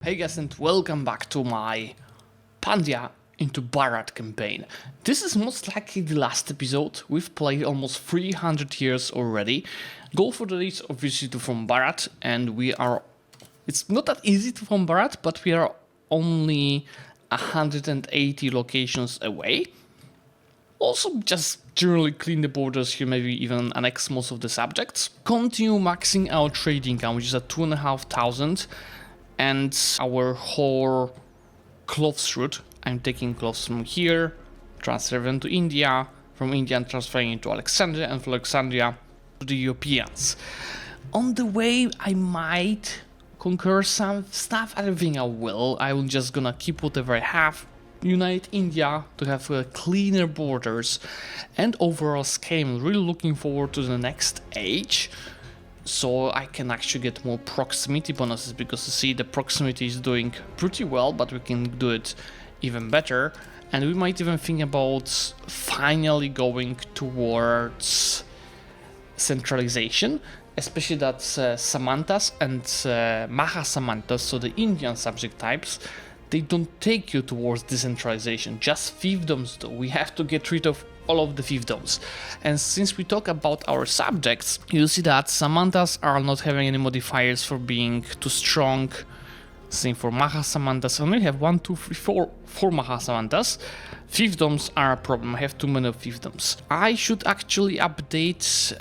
Hey guys, and welcome back to my Pandya into Bharat campaign. This is most likely the last episode. We've played almost 300 years already. Goal for the day is obviously to form Bharat, and it's not that easy to form Bharat, but we are only 180 locations away. Also, just generally clean the borders here, maybe even annex most of the subjects. Continue maxing our trade income, which is at 2,500. And our whole clothes route, I'm taking clothes from here, transfer them to India, from India I'm transferring it to Alexandria, and from Alexandria to the Europeans. On the way, I might conquer some stuff. I don't think I will. I'm just gonna keep whatever I have, unite India to have cleaner borders and overall scale. I'm really looking forward to the next age, so I can actually get more proximity bonuses, because you see the proximity is doing pretty well, but we can do it even better. And we might even think about finally going towards centralization, especially that Samantas and Maha Samantas, so the Indian subject types, they don't take you towards decentralization, just fiefdoms do. We have to get rid of all of the fiefdoms. And since we talk about our subjects, you see that Samantas are not having any modifiers for being too strong. Same for Maha Samantas. I only have 1, 2, 3, 4 Maha Samantas. Fiefdoms are a problem. I have too many of fiefdoms. I should actually update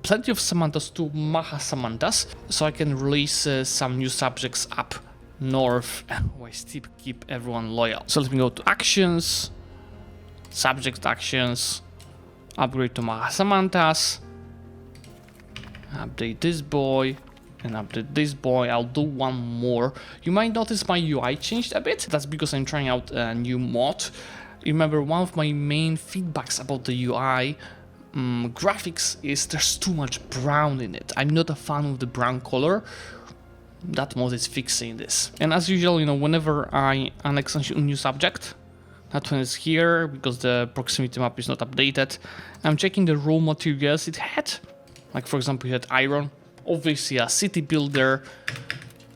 plenty of Samantas to Maha Samantas, so I can release some new subjects up north. I still keep everyone loyal. So let me go to actions. Subject actions, upgrade to Maha Samantas, update this boy, and update this boy. I'll do one more. You might notice my UI changed a bit. That's because I'm trying out a new mod. Remember, one of my main feedbacks about the UI graphics is there's too much brown in it. I'm not a fan of the brown color. That mod is fixing this. And as usual, whenever I annex a new subject, that one is here because the proximity map is not updated. I'm checking the raw materials it had. Like, for example, you had iron, obviously a city builder,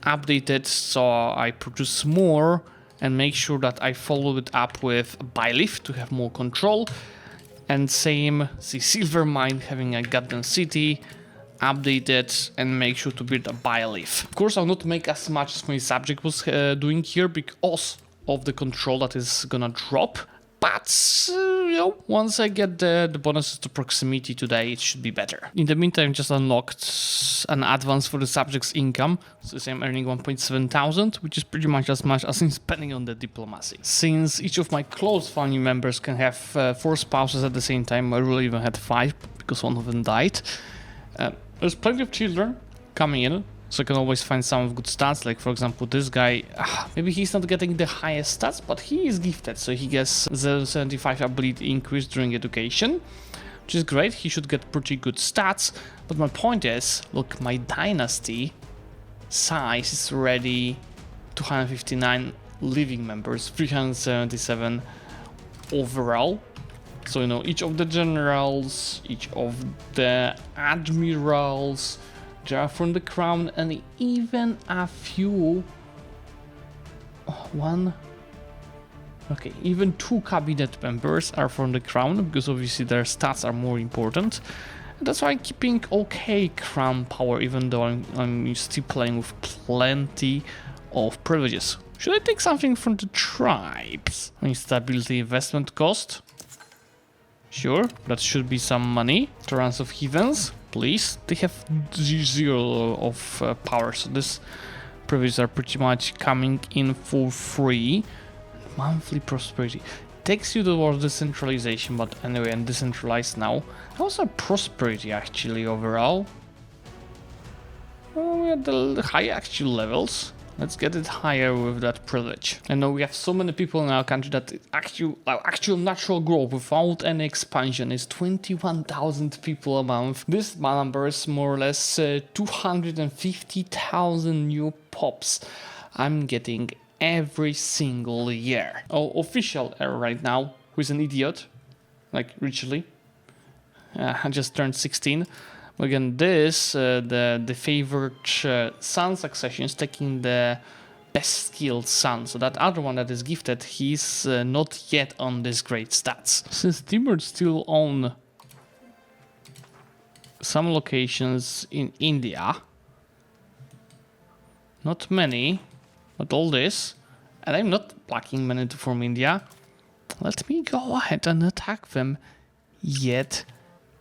updated, so I produce more and make sure that I follow it up with a buy-lift to have more control. And same, see, silver mine having a goddamn city, updated, and make sure to build a buy-lift. Of course, I'll not make as much as my subject was doing here because of the control that is gonna drop, but once I get the bonuses to proximity today, it should be better. In the meantime, just unlocked an advance for the subject's income, so I'm earning 1.7 thousand, which is pretty much as much as I'm spending on the diplomacy. Since each of my close family members can have 4 spouses at the same time, I really even had 5 because one of them died. There's plenty of children coming in, so I can always find some of good stats. Like, for example, this guy, maybe he's not getting the highest stats, but he is gifted, so he gets 0.75 ability increase during education, which is great. He should get pretty good stats. But my point is, look, my dynasty size is already 259 living members, 377 overall. So, each of the generals, each of the admirals, they are from the crown, and even a few, even 2 cabinet members are from the crown, because obviously their stats are more important. And that's why I'm keeping okay crown power, even though I'm still playing with plenty of privileges. Should I take something from the tribes? Instability investment cost. Sure, that should be some money. Terrans of heathens, please. They have 0 of power, so these privileges are pretty much coming in for free. Monthly prosperity takes you towards decentralization, but anyway, I'm decentralized now. How's our prosperity actually overall? Well, we're at the high actual levels. Let's get it higher with that privilege. I know we have so many people in our country that actual natural growth without any expansion is 21,000 people a month. This number is more or less 250,000 new pops I'm getting every single year. Oh, official heir right now, who is an idiot, like literally. I just turned 16. Again, this, the favored son succession is taking the best skilled son. So that other one that is gifted, he's not yet on this great stats. Since Timur still own some locations in India, not many, but all this, and I'm not plucking many from India, let me go ahead and attack them yet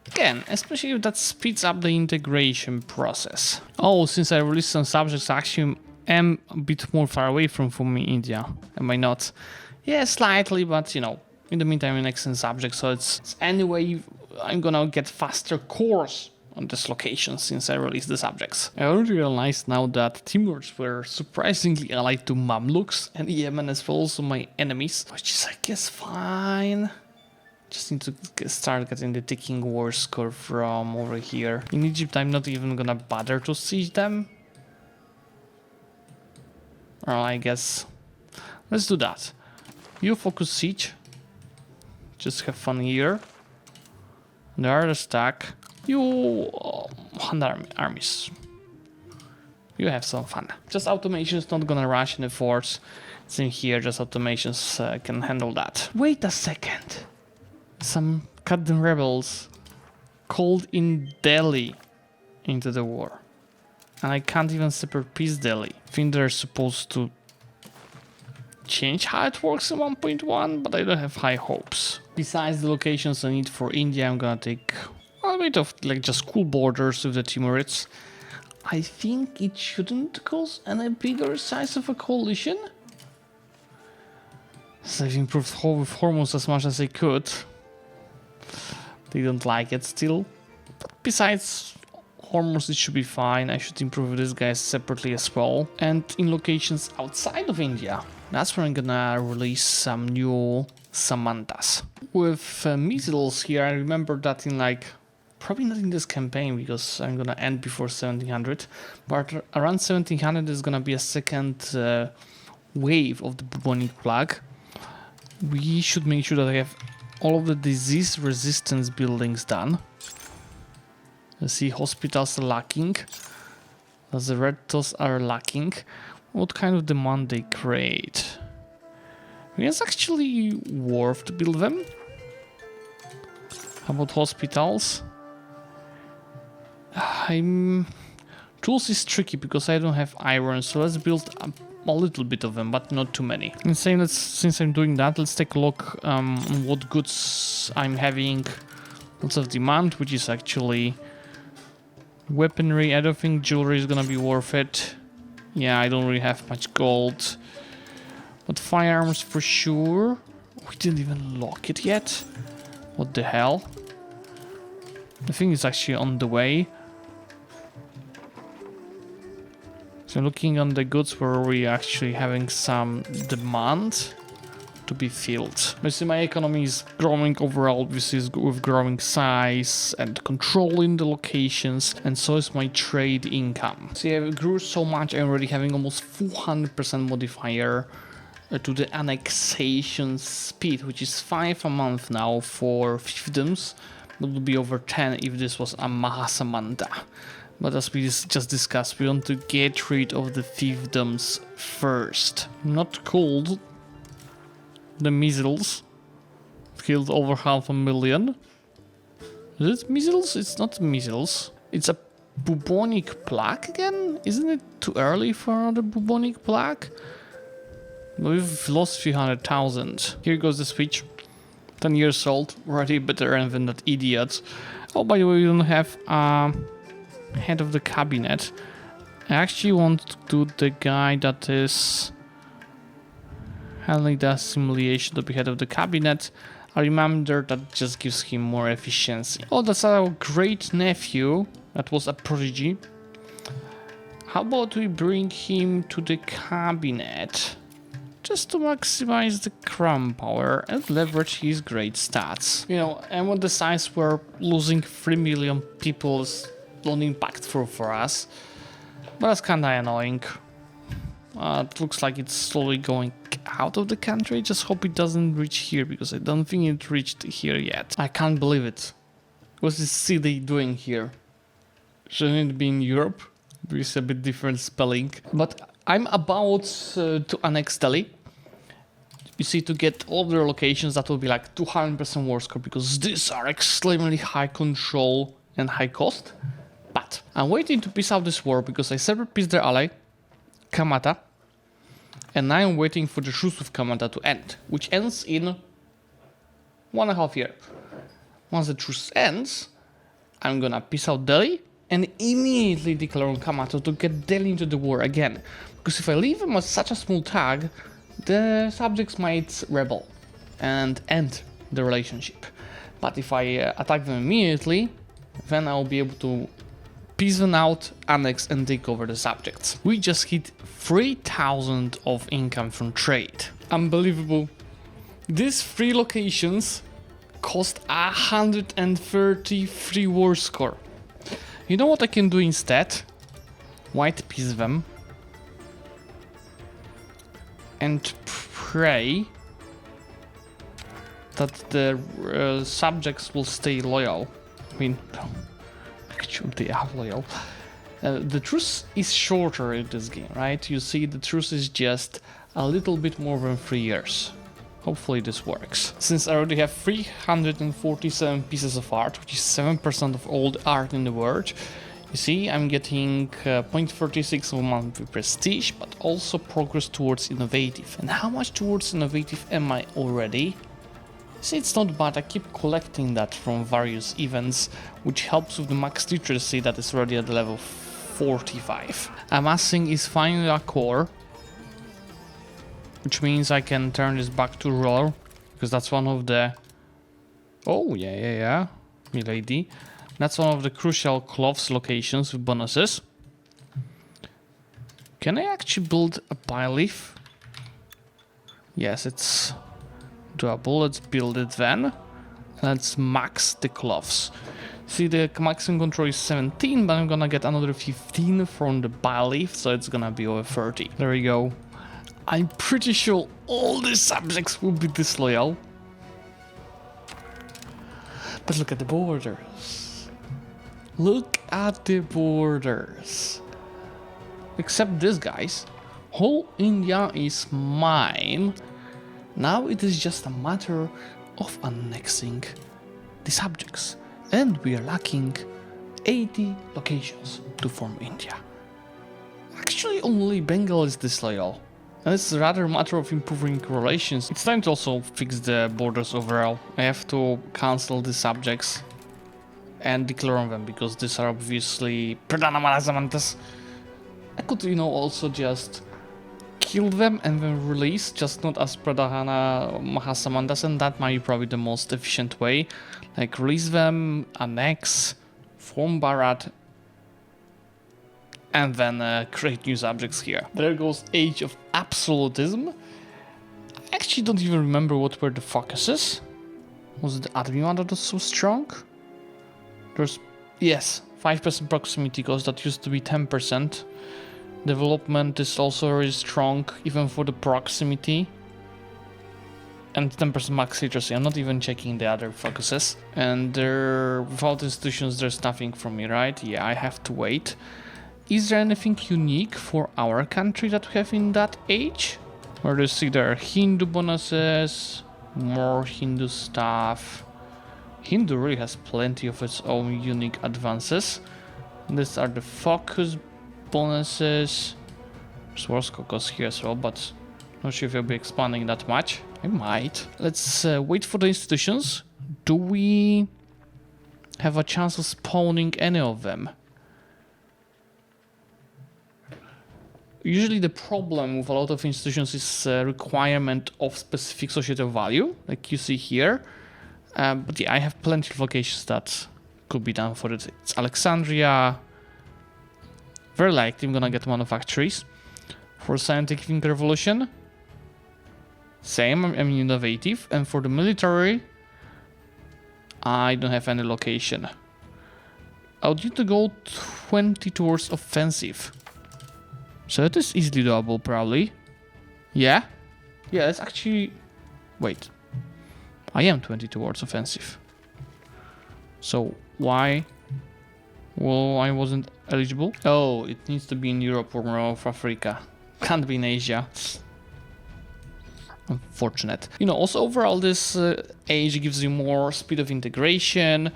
again, especially if that speeds up the integration process. Oh, since I released some subjects, I actually am a bit more far away from India, am I not? Yeah, slightly, but you know, in the meantime, an excellent subject, so it's anyway, I'm gonna get faster cores on this location since I released the subjects. I already realized now that Timurs were surprisingly allied to Mamluks, and Yemen as well, also my enemies, which is I guess fine. Just need to start getting the ticking war score from over here. In Egypt, I'm not even gonna bother to siege them. Well, I guess let's do that. You focus siege. Just have fun here. The other stack. You hand armies. You have some fun. Just automation's not gonna rush in the force. Same here, just automations can handle that. Wait a second. Some Kaddan rebels called in Delhi into the war. And I can't even separate peace Delhi. I think they're supposed to change how it works in 1.1, but I don't have high hopes. Besides the locations I need for India, I'm gonna take a bit of like just cool borders with the Timurids. I think it shouldn't cause any bigger size of a coalition. So I've improved with Hormuz as much as I could. They don't like it still. But besides Hormuz, it should be fine. I should improve this guy separately as well. And in locations outside of India, that's where I'm gonna release some new Samantas. With missiles here, I remember that in like, probably not in this campaign because I'm gonna end before 1700, but around 1700 is gonna be a second wave of the bubonic plague. We should make sure that I have all of the disease resistance buildings done. Let's see, hospitals are lacking. The rectors are lacking. What kind of demand they create? It's actually worth to build them. How about hospitals? Tools is tricky because I don't have iron, so let's build a little bit of them, but not too many. And since I'm doing that, let's take a look on what goods I'm having lots of demand, which is actually weaponry. I don't think jewelry is gonna be worth it. Yeah, I don't really have much gold, but firearms for sure. We didn't even lock it yet. What the hell? I think it's actually on the way. So looking on the goods where we actually having some demand to be filled. I see my economy is growing overall, obviously with growing size and controlling the locations, and so is my trade income. See, I grew so much, I'm already having almost 400% modifier to the annexation speed, which is 5 a month now for fiefdoms. That would be over 10 if this was a Mahasamanta. But as we just discussed, we want to get rid of the fiefdoms first. Not cold. The measles killed over 500,000. Is it measles? It's not measles. It's a bubonic plague again? Isn't it too early for another bubonic plague? We've lost 300,000. Here goes the speech. 10 years old, already better than that idiot. Oh, by the way, we don't have head of the cabinet. I actually want to do the guy that is handling the assimilation to be head of the cabinet. I remember that just gives him more efficiency. Oh, that's our great nephew. That was a prodigy. How about we bring him to the cabinet? Just to maximize the crown power and leverage his great stats. You know, and with the size we're losing 3 million people is not impactful for us. But that's kinda annoying. It looks like it's slowly going out of the country. Just hope it doesn't reach here, because I don't think it reached here yet. I can't believe it. What's this city doing here? Shouldn't it be in Europe? It's a bit different spelling. But I'm about to annex Delhi. You see, to get all the locations, that will be like 200% war score, because these are extremely high control and high cost. But I'm waiting to peace out this war, because I severed peace their ally, Kamata, and now I'm waiting for the truce with Kamata to end, which ends in 1.5 years. Once the truce ends, I'm gonna peace out Delhi and immediately declare on Kamata to get Delhi into the war again. Because if I leave him as such a small tag, the subjects might rebel and end the relationship. But if I attack them immediately, then I'll be able to peace them out, annex, and take over the subjects. We just hit 3,000 of income from trade. Unbelievable. These 3 locations cost 133 war score. You know what I can do instead? White peace them and pray that the subjects will stay loyal. I mean, actually they are loyal. The truce is shorter in this game, right? You see, the truce is just a little bit more than 3 years. Hopefully this works. Since I already have 347 pieces of art, which is 7% of all the art in the world, you see, I'm getting 0.36 of monthly prestige, but also progress towards innovative. And how much towards innovative am I already? See, it's not bad. I keep collecting that from various events, which helps with the max literacy that is already at level 45. Amassing is finally a core, which means I can turn this back to rural, because that's one of the... Oh, yeah, milady. That's one of the crucial cloths locations with bonuses. Can I actually build a pile leaf? Yes, it's doable. Let's build it then. Let's max the cloths. See, the maximum control is 17, but I'm gonna get another 15 from the pile leaf, so it's gonna be over 30. There we go. I'm pretty sure all the subjects will be disloyal. But look at the borders. Look at the borders. Except this, guys. Whole India is mine. Now it is just a matter of annexing the subjects. And we are lacking 80 locations to form India. Actually, only Bengal is disloyal. And it's rather a matter of improving relations. It's time to also fix the borders overall. I have to cancel the subjects and declare on them, because these are obviously Pradhana Mahasamantas. I could, also just kill them and then release, just not as Pradhana Mahasamantas, and that might be probably the most efficient way. Like, release them, annex, form Bharat, and then create new subjects here. There goes Age of Absolutism. I actually don't even remember what were the focuses. Was it the admin one that was so strong? Yes, 5% proximity cost, that used to be 10%. Development is also very strong, even for the proximity. And 10% max literacy. I'm not even checking the other focuses. And without institutions, there's nothing from me, right? Yeah, I have to wait. Is there anything unique for our country that we have in that age? Where you see there are Hindu bonuses, more Hindu stuff. Hindu really has plenty of its own unique advances. These are the focus bonuses. There's Wars Caucus here as well, but not sure if I'll be expanding that much. I might. Let's wait for the institutions. Do we have a chance of spawning any of them? Usually the problem with a lot of institutions is requirement of specific societal value, like you see here. But yeah, I have plenty of locations that could be done for it. It's Alexandria. Very likely I'm gonna get manufactories. For scientific revolution, same, I'm innovative. And for the military, I don't have any location. I would need to go 20 towards offensive. So it is easily doable, probably. Yeah? Yeah, it's actually... Wait. I am 20 towards offensive. So why? Well, I wasn't eligible. Oh, it needs to be in Europe or North Africa. Can't be in Asia. Unfortunate. You know, also overall this age gives you more speed of integration.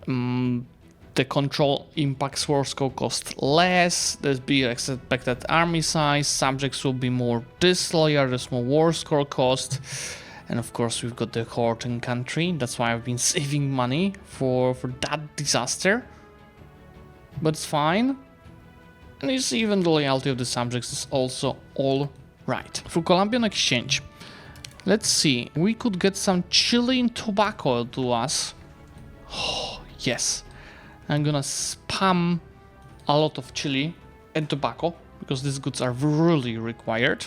The control impacts war score cost less. There's be expected army size. Subjects will be more disloyal. There's more war score cost. And of course we've got the hoarding country. That's why I've been saving money for that disaster. But it's fine. And you see even the loyalty of the subjects is also all right. For Colombian exchange, let's see. We could get some Chile and tobacco to us. Oh, yes. I'm gonna spam a lot of chili and tobacco because these goods are really required.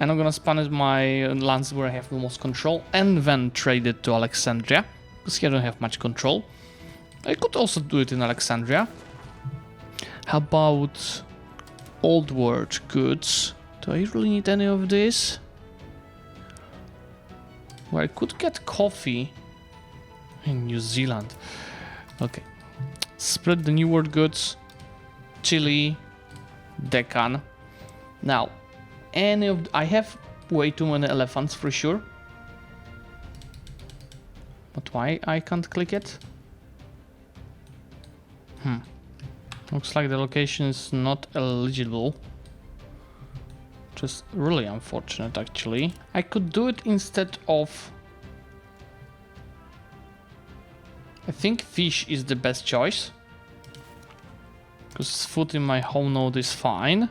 And I'm gonna spam it my lands where I have the most control and then trade it to Alexandria because here I don't have much control. I could also do it in Alexandria. How about old world goods? Do I really need any of this? Well, I could get coffee in New Zealand. Okay. Spread the new world goods. Chile. Deccan. Now, I have way too many elephants for sure. But why I can't click it? Looks like the location is not eligible. Just really unfortunate actually. I could do it instead of... I think fish is the best choice. Because food in my home node is fine.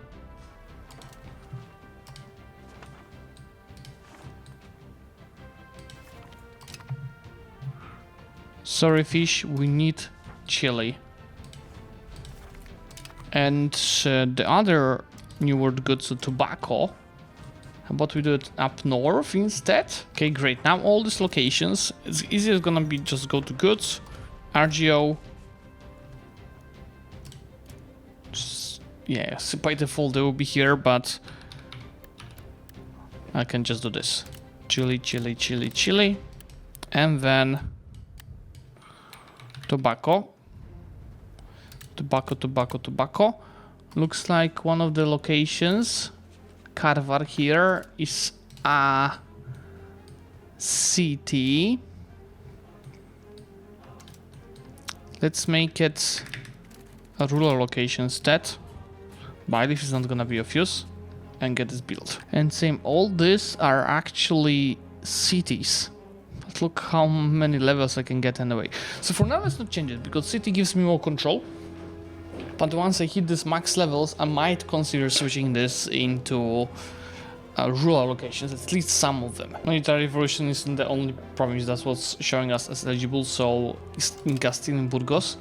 Sorry fish, we need chili. And the other new world goods, so tobacco. How about we do it up north instead? Okay, great. Now all these locations, it's easier gonna be just go to goods, RGO. Yeah, so by default they will be here, but I can just do this. Chili, chili, chili, chili. And then tobacco. Tobacco, tobacco, tobacco. Looks like one of the locations, Carvar here, is a city. Let's make it a rural location instead. But this is not gonna be of use. And get this built. And same, all these are actually cities. But look how many levels I can get anyway. So for now let's not change it, because city gives me more control. But once I hit these max levels, I might consider switching this into rural locations, at least some of them. Military revolution isn't the only province that was showing us as eligible, so it's in Castile and Burgos.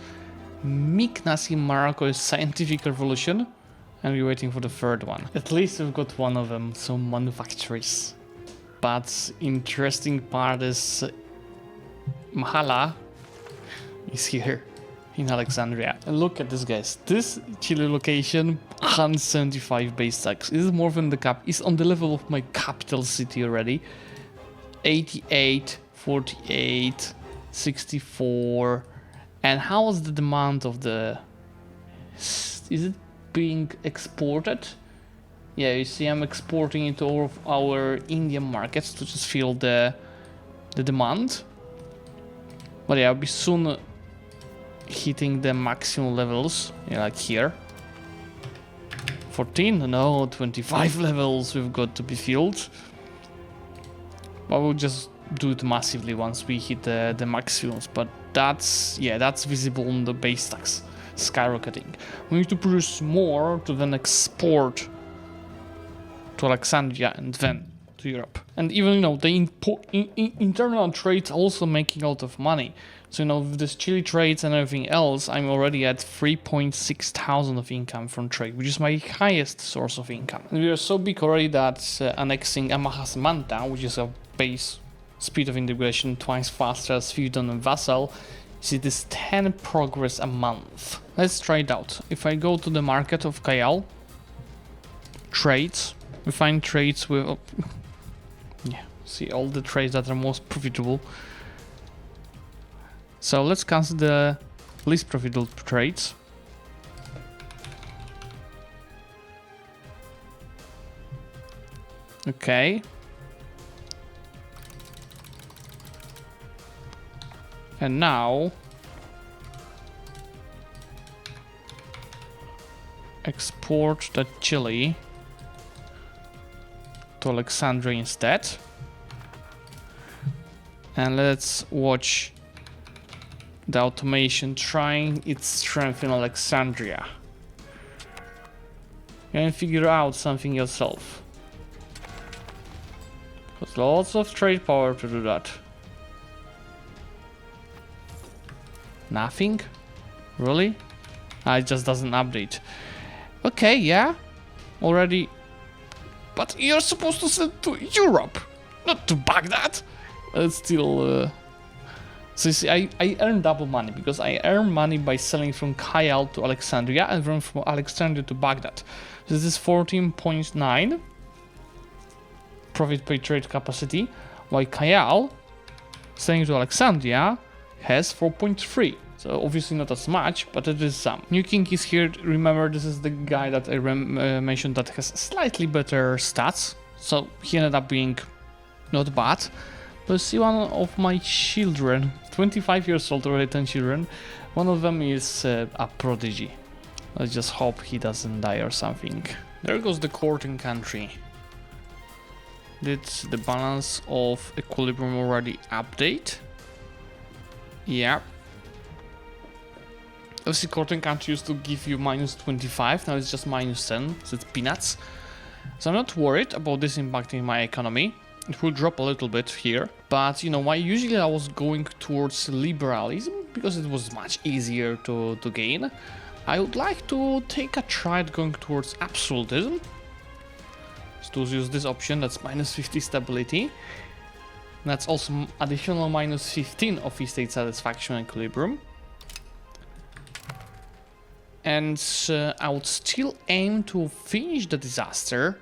Micnas in Morocco is scientific revolution, and we're waiting for the third one. At least we've got one of them, so manufacturers. But interesting part is Mahala is here in Alexandria. And look at this, guys. This Chile location, 175 base tax. This is more than the cap. It's on the level of my capital city already. 88, 48, 64. And how was the demand of the... Is it being exported? Yeah, you see I'm exporting it to all of our Indian markets to just fill the demand. But yeah, I'll be soon hitting the maximum levels, yeah, like here. 14? No, 25 levels we've got to be filled. But we'll just do it massively once we hit the maximums. But that's, yeah, that's visible on the base tax skyrocketing. We need to produce more to then export to Alexandria and then to Europe. And even, you know, the internal trade also making a lot of money. So, you know, with this Chile trades and everything else, I'm already at 3.6 thousand of income from trade, which is my highest source of income. And we are so big already that annexing Amajas Manta, which is a base speed of integration twice faster as Feudon and Vassal, is it is 10 progress a month. Let's try it out. If I go to the market of Callao, trades, we find trades with... yeah, see all the trades that are most profitable. So let's cancel the least profitable trades. Okay. And now export the Chile to Alexandria instead. And let's watch the automation trying its strength in Alexandria. You can figure out something yourself. There's lots of trade power to do that. Nothing? Really? It just doesn't update. Okay, yeah. Already. But you're supposed to sell to Europe, not to Baghdad. Still. So you see, I earn double money because I earn money by selling from Kayal to Alexandria and from Alexandria to Baghdad. This is 14.9 profit per trade capacity, while Kayal selling to Alexandria has 4.3. So obviously not as much, but it is some. New King is here. Remember, this is the guy that I mentioned that has slightly better stats. So he ended up being not bad. But see, one of my children, 25 years old, already 10 children, one of them is a prodigy. Let's just hope he doesn't die or something. There goes the courting country. Did the balance of equilibrium already update? Yeah. Obviously, courting country used to give you minus 25, now it's just minus 10, so it's peanuts. So I'm not worried about this impacting my economy. It will drop a little bit here, but you know why? Usually I was going towards liberalism because it was much easier to gain. I would like to take a try at going towards absolutism. So use this option, that's minus 50 stability. That's also additional minus 15 of state satisfaction and equilibrium. And I would still aim to finish the disaster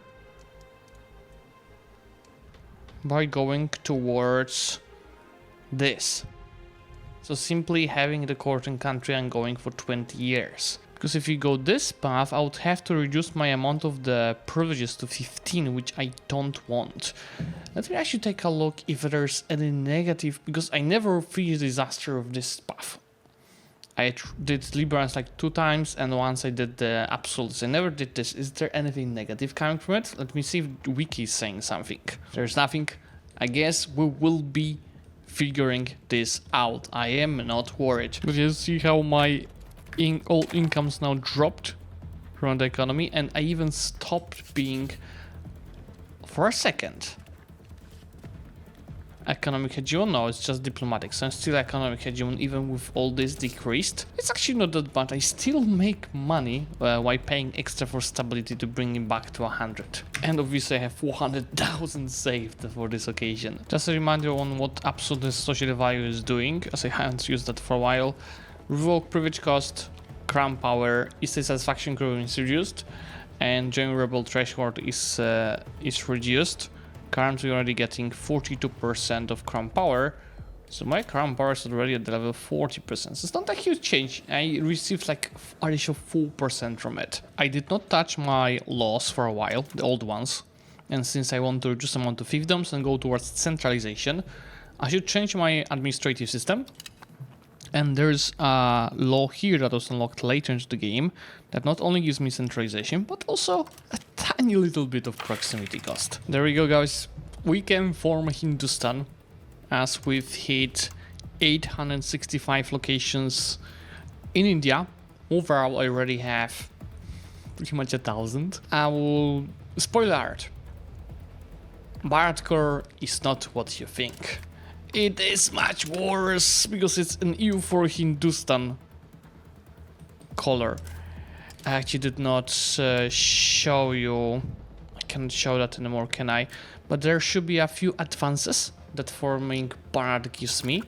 by going towards this. So simply having the courting country and going for 20 years. Because if you go this path, I would have to reduce my amount of the privileges to 15, which I don't want. Let me actually take a look if there's any negative, because I never finished the disaster of this path. I did liberals like 2 times, and once I did the absolutes. I never did this. Is there anything negative coming from it? Let me see if the wiki is saying something. There's nothing. I guess we will be figuring this out. I am not worried. But you see how my all incomes now dropped from the economy, and I even stopped being, for a second, economic hegemon. No, it's just diplomatic. So I'm still economic hegemon even with all this decreased. It's actually not that bad. I still make money while paying extra for stability to bring it back to 100. And obviously I have 400,000 saved for this occasion. Just a reminder on what absolute social value is doing, as I haven't used that for a while. Revoke privilege cost, crown power, estate satisfaction growing is reduced, and general rebel threshold is reduced. Currently already getting 42% of crown power, so my crown power is already at the level 40%. So it's not a huge change. I received like additional 4% from it. I did not touch my laws for a while, the old ones, and since I want to reduce the amount of fiefdoms and go towards centralization, I should change my administrative system. And there's a law here that was unlocked later into the game that not only gives me centralization, but also a tiny little bit of proximity cost. There we go, guys. We can form Hindustan as we've hit 865 locations in India. Overall, I already have pretty much 1,000. I will... Spoiler alert. Bharat core is not what you think. It is much worse because it's an EU4 Hindustan color. I actually did not show you. I can't show that anymore, can I? But there should be a few advances that forming Bharat gives me.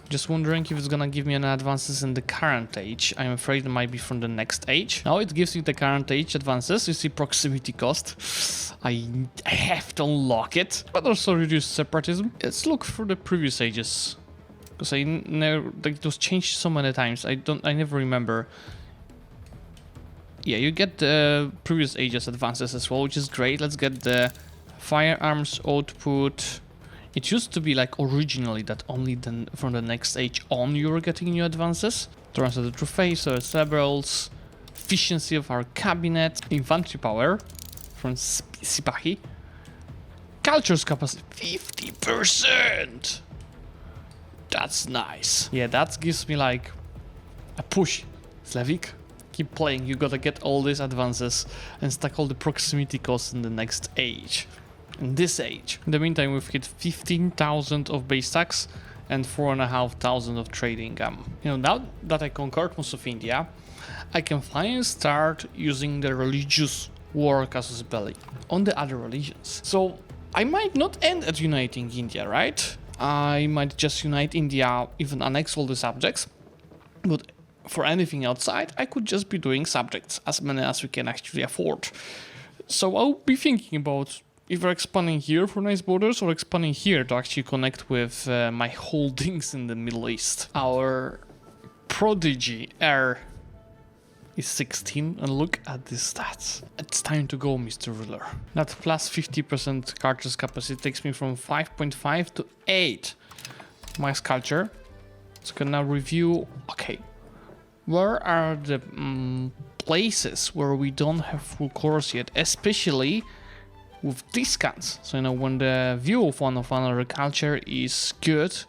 Just wondering if it's gonna give me any advances in the current age. I'm afraid it might be from the next age. Now it gives you the current age advances. You see proximity cost. I have to unlock it, but also reduce separatism. Let's look for the previous ages, because I never, like, it was changed so many times. I never remember Yeah, you get the previous ages advances as well, which is great. Let's get the firearms output. It used to be like originally that only then from the next age on you were getting new advances. Turns out the true face, cerebrals, efficiency of our cabinet, infantry power from Sipahi, culture's capacity 50%. That's nice. Yeah, that gives me like a push. Zlewikk, keep playing. You gotta get all these advances and stack all the proximity costs in the next age. In this age. In the meantime, we've hit 15,000 of base tax and 4,500 of trade income. You know, now that I conquered most of India, I can finally start using the religious war casus belli on the other religions. So I might not end at uniting India, right? I might just unite India, even annex all the subjects. But for anything outside, I could just be doing subjects, as many as we can actually afford. So I'll be thinking about either expanding here for nice borders or expanding here to actually connect with my holdings in the Middle East. Our prodigy heir is 16, and look at these stats. It's time to go, Mr. Ruler. That plus 50% culture's capacity takes me from 5.5 to 8. My culture. So can now review. Okay, where are the places where we don't have full course yet, especially with discounts? So, you know, when the view of one of another culture is good,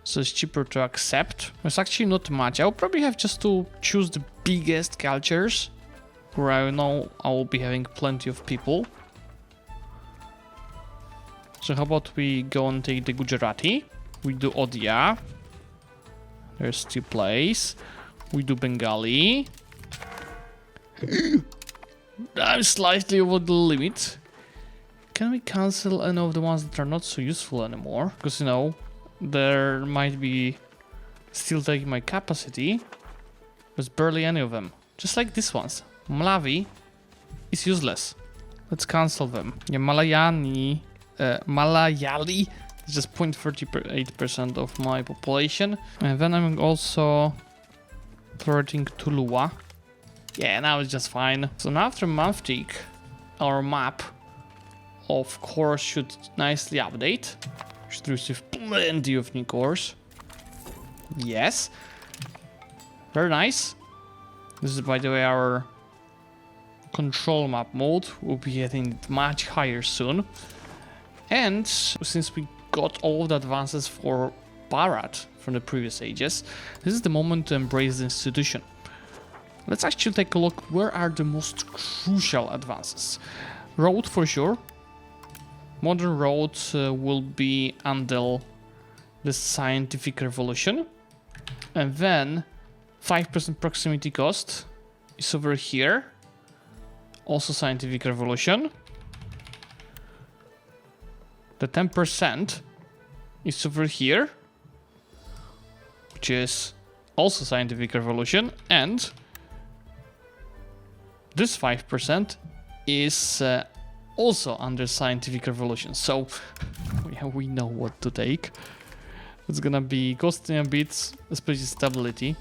so it's cheaper to accept. There's actually not much. I'll probably have just to choose the biggest cultures where I know I will be having plenty of people. So how about we go and take the Gujarati? We do Odia. There's 2 plays. We do Bengali. I'm slightly over the limit. Can we cancel any of the ones that are not so useful anymore? Because, you know, there might be still taking my capacity. There's barely any of them. Just like these ones. Malawi is useless. Let's cancel them. Yeah, Malayali is just 0.38% of my population. And then I'm also thwarting Tulua. Yeah, now it's just fine. So now after month tick, our map of course should nicely update. Should receive plenty of new cores. Yes. Very nice. This is, by the way, our control map mode. We'll be getting it much higher soon. And since we got all the advances for Bharat from the previous ages, this is the moment to embrace the institution. Let's actually take a look where are the most crucial advances. Road for sure. Modern road will be until the scientific revolution. And then 5% proximity cost is over here. Also scientific revolution. The 10% is over here, which is also scientific revolution. And this 5% is also under scientific revolution. So yeah, we know what to take. It's gonna be costing a bit, especially stability.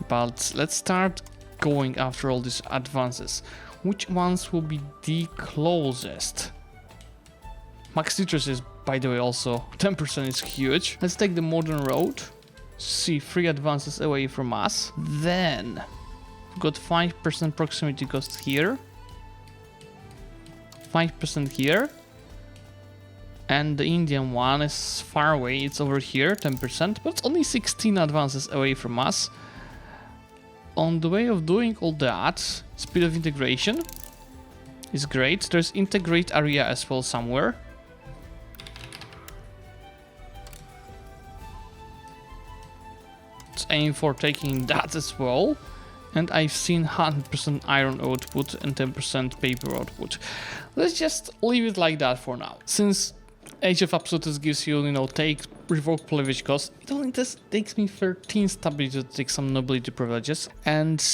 But let's start going after all these advances. Which ones will be the closest? Max citrus is, by the way, also 10% is huge. Let's take the modern road. See 3 advances away from us. Then we've got 5% proximity cost here. 5% here. And the Indian one is far away. It's over here, 10%. But it's only 16 advances away from us. On the way of doing all that, speed of integration is great. There's integrate area as well somewhere. Let's aim for taking that as well. And I've seen 100% iron output and 10% paper output. Let's just leave it like that for now. Since Age of Absolutism gives you, take revoke privilege cost, it only takes me 13 stability to take some nobility privileges. And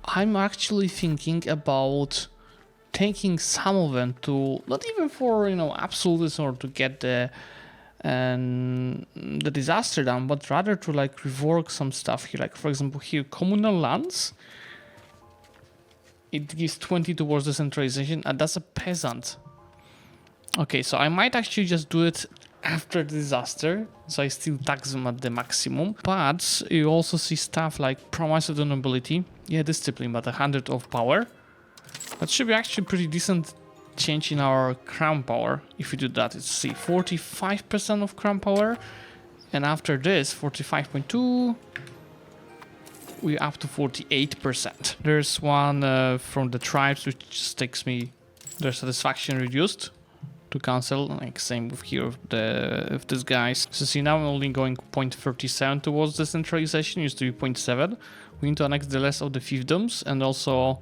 I'm actually thinking about taking some of them to, not even for, absolutism or to get the disaster down, but rather to rework some stuff here. Like, for example, here, communal lands. it gives 20 towards decentralization, and that's a peasant. Okay, so I might actually just do it after the disaster, so I still tax them at the maximum. But you also see stuff like promise of the nobility, yeah, discipline, but 100 of power. That should be actually pretty decent change in our crown power. If you do that, it's see 45% of crown power, and after this 45.2, we're up to 48%. There's one from the tribes, which just takes me their satisfaction reduced to cancel, like same with here with this guys. So see, now I'm only going 0.37 towards decentralization, used to be 0.7. We need to annex the rest of the fiefdoms, and also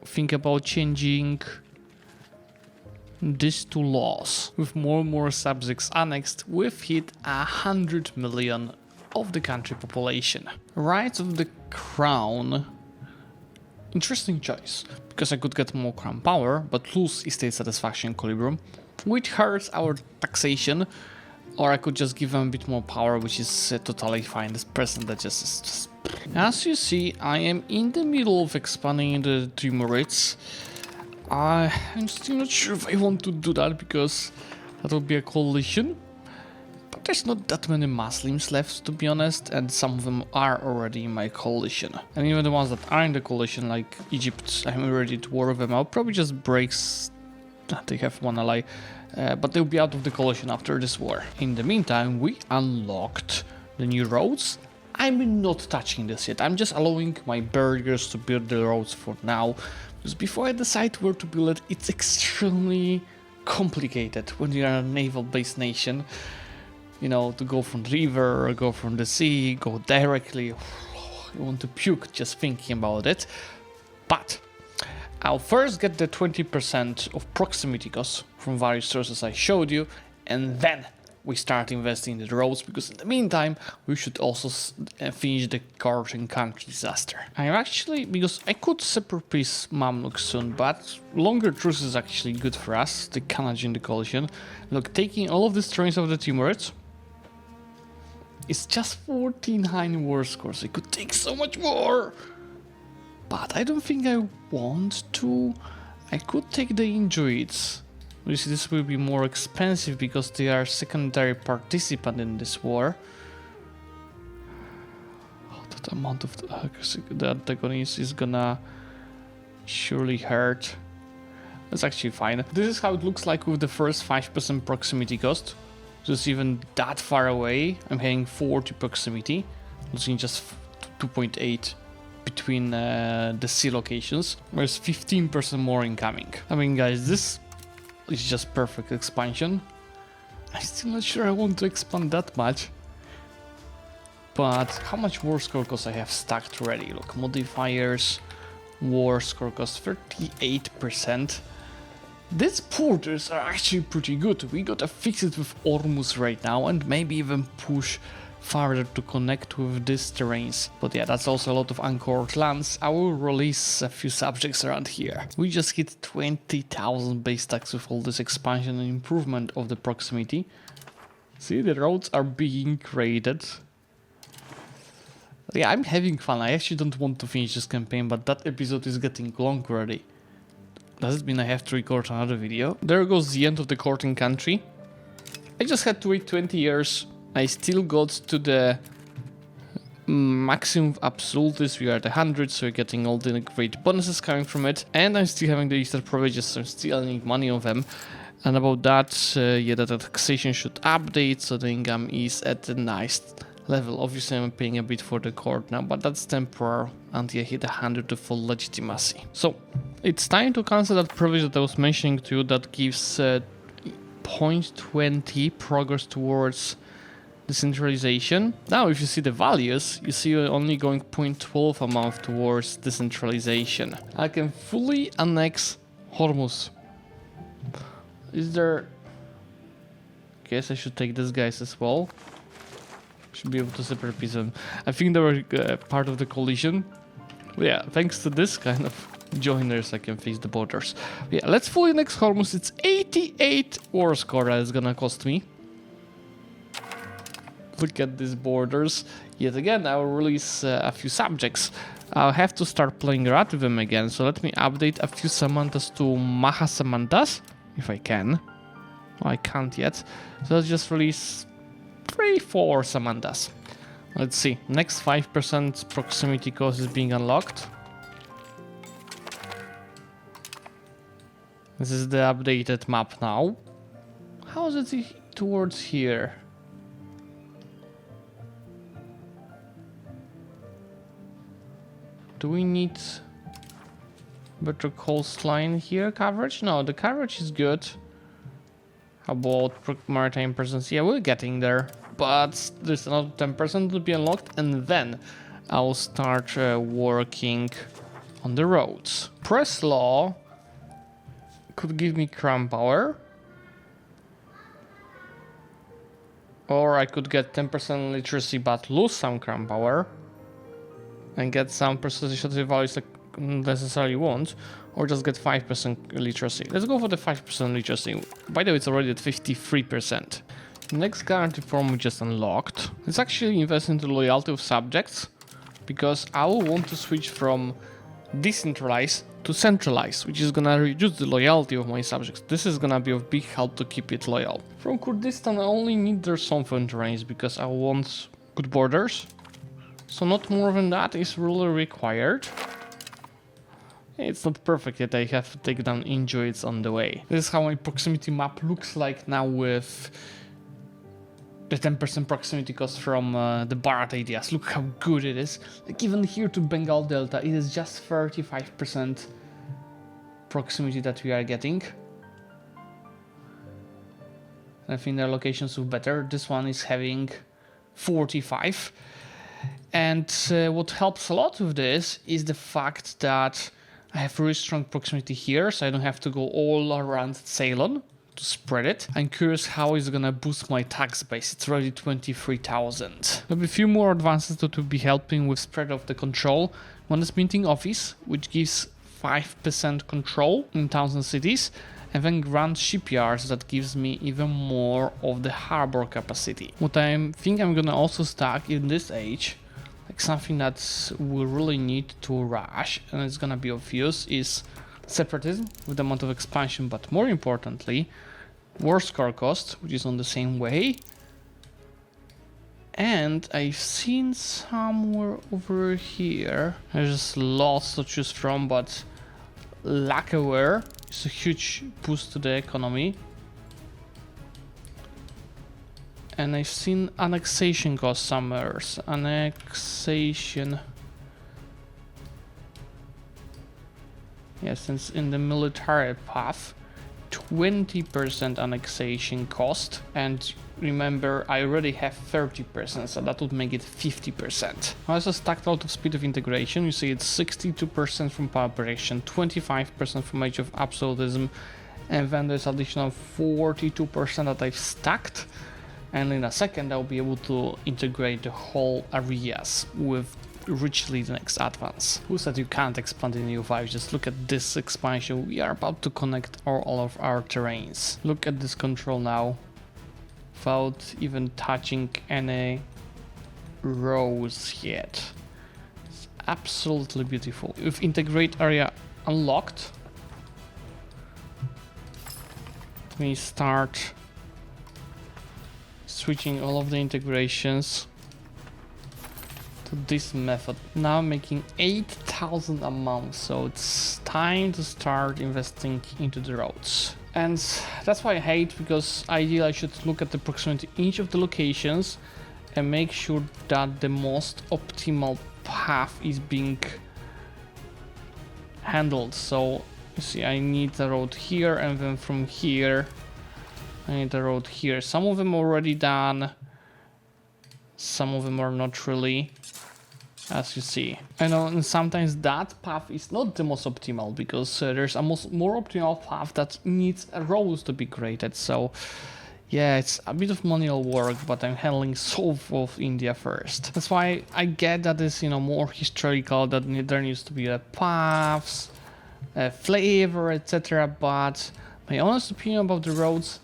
think about changing this to laws. With more and more subjects annexed, we've hit 100 million of the country population. Rights of the crown. Interesting choice, because I could get more crown power, but lose estate satisfaction equilibrium, which hurts our taxation, or I could just give them a bit more power, which is totally fine. This percentage is just... As you see, I am in the middle of expanding the Triumvirates. I'm still not sure if I want to do that, because that would be a coalition. But there's not that many Muslims left, to be honest, and some of them are already in my coalition. And even the ones that are in the coalition, like Egypt, I'm ready to war with them. I'll probably just break... They have one ally, but they'll be out of the coalition after this war. In the meantime, we unlocked the new roads. I'm not touching this yet. I'm just allowing my burghers to build the roads for now, because before I decide where to build it, it's extremely complicated when you are a naval-based nation. You know, to go from the river, or go from the sea, go directly. I want to puke just thinking about it. But I'll first get the 20% of proximity costs from various sources I showed you, and then we start investing in the roads, because in the meantime, we should also finish the Courting country disaster. I'm actually, because I could separate peace Mamluk soon, but longer truce is actually good for us, the Canadian the coalition. Look, taking all of the strengths of the Timurids, it's just 49 war scores. I could take so much more, but I don't think I want to. I could take the Inuits. You see, this will be more expensive because they are secondary participant in this war. Oh, that amount of the antagonist is gonna surely hurt. That's actually fine. This is how it looks like with the first 5% proximity cost. Just even that far away, I'm having 40 proximity, losing just 2.8 between the sea locations, whereas 15% more incoming. I mean, guys, this is just perfect expansion. I'm still not sure I want to expand that much. But how much war score cost I have stacked already? Look, modifiers, war score cost 38%. These porters are actually pretty good. We gotta fix it with Ormus right now, and maybe even push farther to connect with these terrains. But yeah, that's also a lot of anchored lands. I will release a few subjects around here. We just hit 20,000 base tax with all this expansion and improvement of the proximity. See, the roads are being created. Yeah, I'm having fun. I actually don't want to finish this campaign, but that episode is getting long already. Does it mean I have to record another video? There goes the end of the courting country. I just had to wait 20 years. I still got to the maximum absolutists. We are at 100, so we're getting all the great bonuses coming from it. And I'm still having the Eastern provinces, so I'm still earning money on them. And about that, yeah, the taxation should update, so the income is at a nice level. Obviously, I'm paying a bit for the court now, but that's temporary until I hit 100 to full legitimacy. So, it's time to cancel that privilege that I was mentioning to you that gives 0.20 progress towards decentralization. Now, if you see the values, you see you're only going 0.12 a month towards decentralization. I can fully annex Hormuz. Is there... Guess I should take these guys as well. Should be able to separate peace them. I think they were part of the coalition. Yeah, thanks to this kind of joiners, I can face the borders. Yeah, let's fully annex Hormuz. It's 88 war score that is gonna cost me. Look at these borders. Yet again, I will release a few subjects. I'll have to start playing around with them again, so let me update a few Samantas to Maha Samantas, if I can. Oh, I can't yet. So let's just release 3-4 Samantas. Let's see. Next 5% proximity cost is being unlocked. This is the updated map now. How is it towards here? Do we need better coastline here coverage? No, the coverage is good. How about maritime presence? Yeah, we're getting there. But there's another 10% to be unlocked, and then I'll start working on the roads. Press law could give me crown power. Or I could get 10% literacy but lose some crown power. And get some percentage values like necessarily want. Or just get 5% literacy. Let's go for the 5% literacy. By the way, it's already at 53%. Next guarantee form we just unlocked. Let's actually invest into loyalty of subjects. Because I will want to switch from decentralized to centralized, which is gonna reduce the loyalty of my subjects. This is gonna be of big help to keep it loyal. From Kurdistan I only need their sovereign terrains because I want good borders. So not more than that is really required. It's not perfect yet, I have to take down injuries on the way. This is how my proximity map looks like now with the 10% proximity cost from the Bharat ideas. Look how good it is. Like even here to Bengal Delta, it is just 35% proximity that we are getting. I think their locations look better. This one is having 45. And what helps a lot with this is the fact that I have really strong proximity here, so I don't have to go all around Ceylon to spread it. I'm curious how it's gonna boost my tax base. It's already 23,000. There'll be a few more advances that will be helping with spread of the control. One is minting office, which gives 5% control in towns and cities, and then grand shipyards that gives me even more of the harbor capacity. What I think I'm gonna also stack in this age, like something that we really need to rush, and it's gonna be of use, is separatism with the amount of expansion, but more importantly, war score cost, which is on the same way. And I've seen somewhere over here, there's just lots to choose from, but Lackware is a huge boost to the economy. And I've seen annexation cost somewhere. Annexation. Yes, since in the military path, 20% annexation cost. And remember, I already have 30%, so that would make it 50%. I also stacked a lot of speed of integration. You see it's 62% from power prediction, 25% from Age of Absolutism, and then there's additional 42% that I've stacked. And in a second I'll be able to integrate the whole areas with richly the next advance. Who said you can't expand in EU5? Just look at this expansion. We are about to connect all of our terrains. Look at this control now, without even touching any rows yet. It's absolutely beautiful. With integrate area unlocked, we start switching all of the integrations to this method. Now I'm making 8,000 a month, so it's time to start investing into the roads. And that's why I hate, because ideally I should look at the proximity to each of the locations and make sure that the most optimal path is being handled. So you see, I need a road here, and then from here I need a road here. Some of them are already done, some of them are not really, as you see. I know, and sometimes that path is not the most optimal, because there's a more optimal path that needs roads to be created. So yeah, it's a bit of manual work, but I'm handling south of India first. That's why I get that it's, you know, more historical, that there needs to be paths, flavor, etc. But my honest opinion about the roads,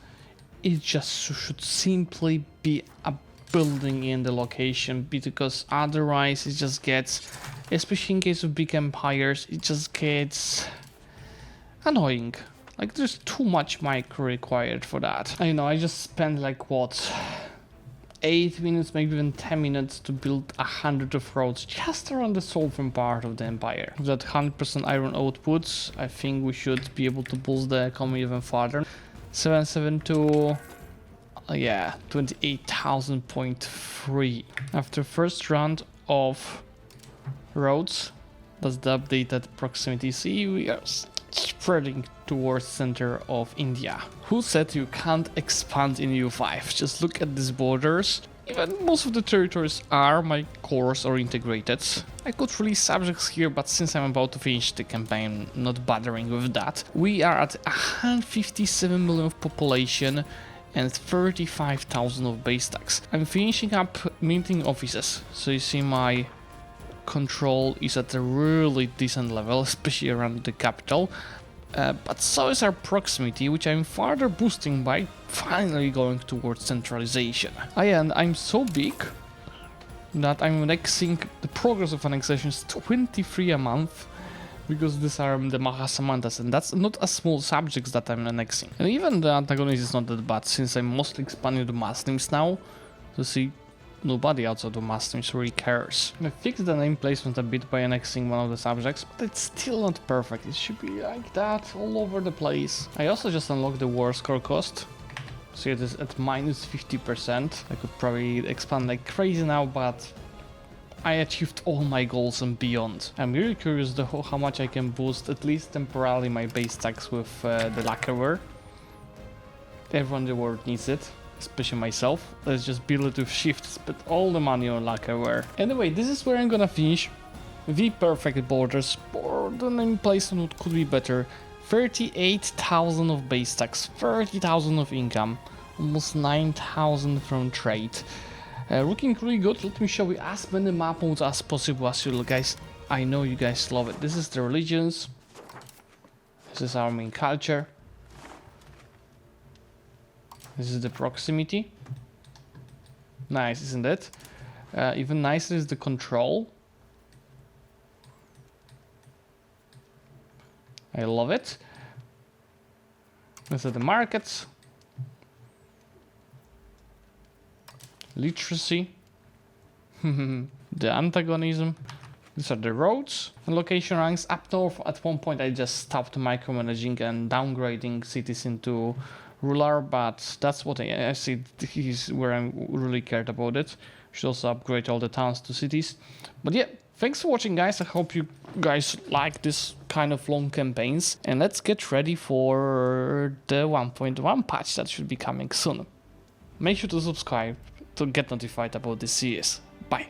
it just should simply be a building in the location, because otherwise it just gets, especially in case of big empires, it just gets annoying. Like, there's too much micro required for that. I know, I just spent like what, 8 minutes, maybe even 10 minutes to build 100 of roads just around the southern part of the empire. With that 100% iron output, I think we should be able to boost the economy even further. 772, yeah, 28,000.3. After first round of roads, that's the updated proximity. See, we are spreading towards center of India. Who said you can't expand in EU5? Just look at these borders. Even most of the territories are my cores or integrated. I could release subjects here, but since I'm about to finish the campaign, not bothering with that. We are at 157 million of population and 35,000 of base tax. I'm finishing up minting offices, so you see my control is at a really decent level, especially around the capital. But so is our proximity, which I'm further boosting by finally going towards centralization. And I'm so big that I'm annexing, the progress of annexation is 23 a month, because these are the Mahasamantas, and that's not a small subjects that I'm annexing. And even the antagonist is not that bad, since I'm mostly expanding the Muslims now. So see, nobody outside of Muslims really cares. I fixed the name placement a bit by annexing one of the subjects, but it's still not perfect. It should be like that all over the place. I also just unlocked the war score cost. So it is at minus 50%. I could probably expand like crazy now, but I achieved all my goals and beyond. I'm really curious though how much I can boost, at least temporarily, my base tax with the lacquerware. Everyone in the world needs it. Especially myself. Let's just build it with shift, spend all the money on lacquerware. Anyway, this is where I'm gonna finish. The perfect borders, or the name placement could be better. 38,000 of base tax, 30,000 of income, almost 9,000 from trade. Looking really good. Let me show you as many map modes as possible, as you guys, I know you guys love it. This is the religions. This is our main culture. This is the proximity. Nice, isn't it? Even nicer is the control. I love it. These are the markets. Literacy. The antagonism. These are the roads and location ranks. Up north, at one point I just stopped micromanaging and downgrading cities into ruler, but that's what I see is where I really cared about it. Should also upgrade all the towns to cities. But yeah, thanks for watching, guys. I hope you guys like this kind of long campaigns, and let's get ready for the 1.1 patch that should be coming soon. Make sure to subscribe to get notified about this series. Bye.